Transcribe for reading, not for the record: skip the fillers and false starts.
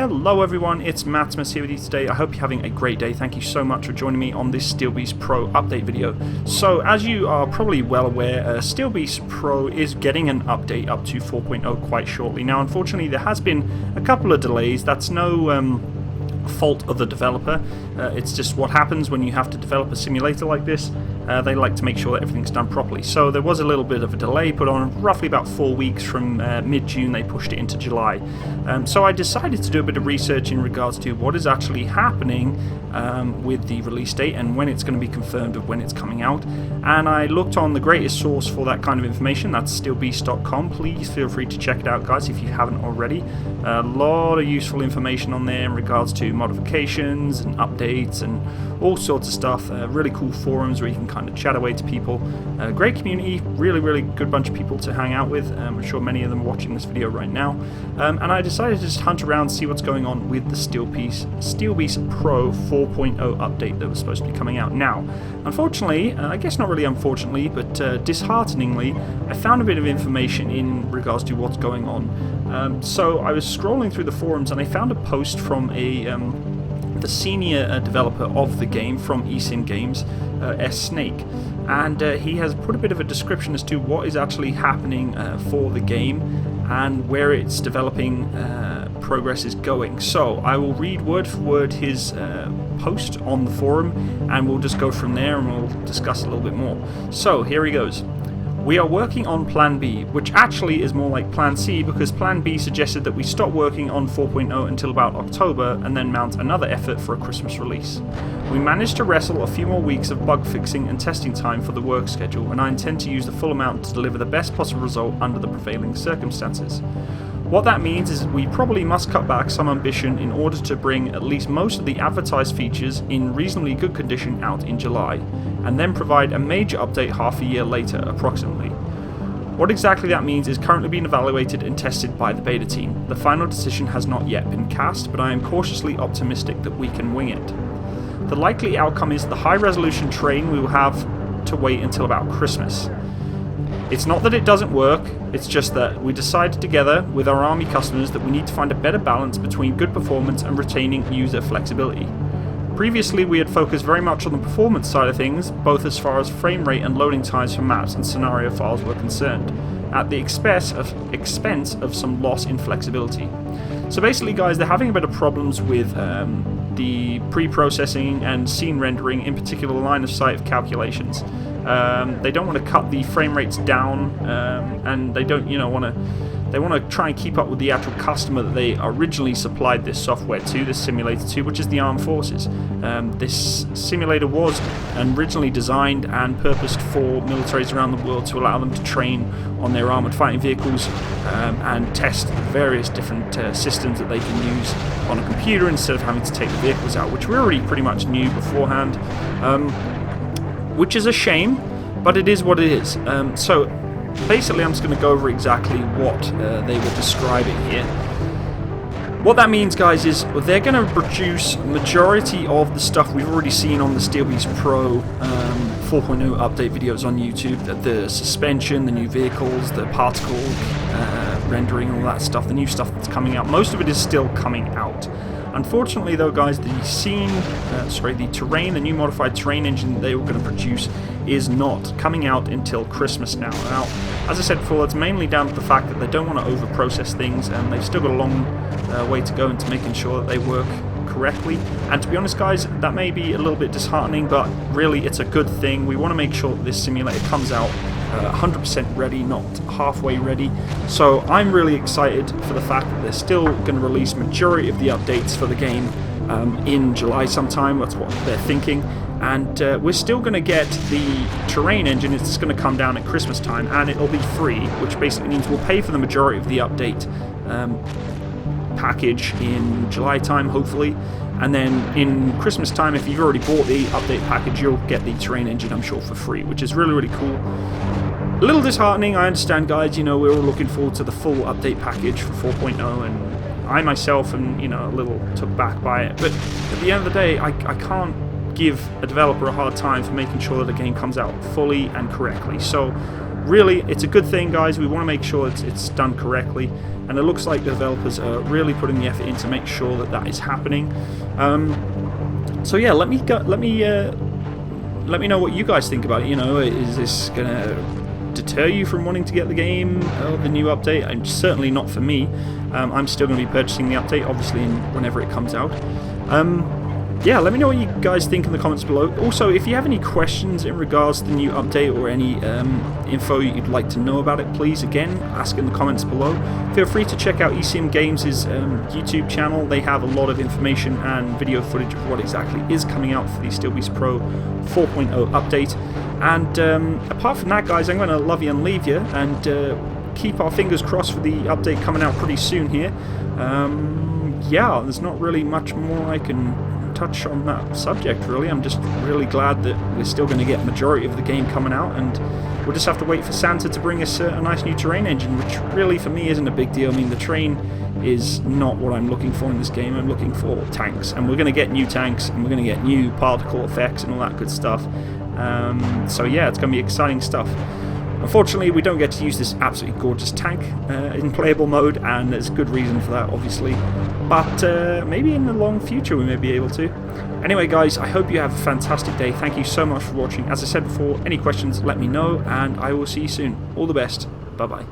Hello everyone, it's Matsimus here with you today. I hope you're having a great day. Thank you so much for joining me on this Steel Beast Pro update video. So as you are probably well aware, Steel Beast Pro is getting an update up to 4.0 quite shortly. Now unfortunately there has been a couple of delays. That's no fault of the developer. It's just what happens when you have to develop a simulator like this. They like to make sure that everything's done properly. So there was a little bit of a delay put on, roughly about 4 weeks from mid-June. They pushed it into July. So I decided to do a bit of research in regards to what is actually happening with the release date and when it's going to be confirmed of when it's coming out. And I looked on the greatest source for that kind of information. That's steelbeast.com. Please feel free to check it out, guys, if you haven't already. A lot of useful information on there in regards to modifications and updates and all sorts of stuff. Really cool forums where you can kind of chat away to people. Great community, really good bunch of people to hang out with. I'm sure many of them are watching this video right now. And I decided to just hunt around, see what's going on with the Steel Beast Pro 4.0 update that was supposed to be coming out. Now, unfortunately, I guess not really unfortunately, but dishearteningly, I found a bit of information in regards to what's going on. So I was scrolling through the forums and I found a post from the senior developer of the game from eSyn Games, S-Snake, and he has put a bit of a description as to what is actually happening for the game and where its developing progress is going. So I will read word for word his post on the forum and we'll just go from there and we'll discuss a little bit more. So here he goes. We are working on Plan B, which actually is more like Plan C because Plan B suggested that we stop working on 4.0 until about October and then mount another effort for a Christmas release. We managed to wrestle a few more weeks of bug fixing and testing time for the work schedule, and I intend to use the full amount to deliver the best possible result under the prevailing circumstances. What that means is we probably must cut back some ambition in order to bring at least most of the advertised features in reasonably good condition out in July, and then provide a major update half a year later approximately. What exactly that means is currently being evaluated and tested by the beta team. The final decision has not yet been cast, but I am cautiously optimistic that we can wing it. The likely outcome is the high resolution train we will have to wait until about Christmas. It's not that it doesn't work, it's just that we decided together with our army customers that we need to find a better balance between good performance and retaining user flexibility. Previously we had focused very much on the performance side of things, both as far as frame rate and loading times for maps and scenario files were concerned, at the expense of some loss in flexibility. So basically guys, they're having a bit of problems with the pre-processing and scene rendering, in particular line of sight of calculations. They don't want to cut the frame rates down, and they don't, they want to try and keep up with the actual customer that they originally supplied this software to, this simulator to, which is the armed forces. This simulator was originally designed and purposed for militaries around the world to allow them to train on their armoured fighting vehicles and test various different systems that they can use on a computer instead of having to take the vehicles out, which we already pretty much knew beforehand. Which is a shame, but it is what it is. So basically I'm just going to go over exactly what they were describing here. What that means, guys, is they're going to produce majority of the stuff we've already seen on the Steel Beast Pro 4.0 update videos on YouTube. The suspension, the new vehicles, the particle rendering, all that stuff, the new stuff that's coming out. Most of it is still coming out. Unfortunately though guys, the terrain, the new modified terrain engine that they were going to produce is not coming out until Christmas now. Now, as I said before, it's mainly down to the fact that they don't want to over-process things and they've still got a long way to go into making sure that they work correctly. And to be honest guys, that may be a little bit disheartening, but really it's a good thing. We want to make sure that this simulator comes out 100% ready, not halfway ready. So I'm really excited for the fact that they're still going to release majority of the updates for the game in July sometime. That's what they're thinking. And we're still going to get the terrain engine. It's going to come down at Christmas time and it'll be free, which basically means we'll pay for the majority of the update package in July time, hopefully. And then in Christmas time, if you've already bought the update package, you'll get the terrain engine, I'm sure, for free, which is really cool. A little disheartening, I understand, guys. We're all looking forward to the full update package for 4.0, and I myself am, a little took back by it. But at the end of the day, I can't give a developer a hard time for making sure that the game comes out fully and correctly. So really, it's a good thing, guys. We want to make sure it's done correctly, and it looks like the developers are really putting the effort in to make sure that that is happening. So yeah, let me know what you guys think about it. You know, is this gonna deter you from wanting to get the game or the new update? And certainly not for me. I'm still going to be purchasing the update, obviously, whenever it comes out. Yeah, let me know what you guys think in the comments below. Also, if you have any questions in regards to the new update or any info you'd like to know about it, please, again, ask in the comments below. Feel free to check out ECM Games' YouTube channel. They have a lot of information and video footage of what exactly is coming out for the SteelBeast Pro 4.0 update. And apart from that, guys, I'm going to love you and leave you, and keep our fingers crossed for the update coming out pretty soon here. Yeah, there's not really much more I can touch on that subject, really. I'm just really glad that we're still going to get majority of the game coming out, and we'll just have to wait for Santa to bring us a nice new terrain engine, which really for me isn't a big deal. I mean, the terrain is not what I'm looking for in this game. I'm looking for tanks, and we're going to get new tanks, and we're going to get new particle effects and all that good stuff. So yeah, it's going to be exciting stuff. Unfortunately, we don't get to use this absolutely gorgeous tank in playable mode, and there's good reason for that, obviously. But maybe in the long future we may be able to. Anyway, guys, I hope you have a fantastic day. Thank you so much for watching. As I said before, any questions, let me know, and I will see you soon. All the best. Bye-bye.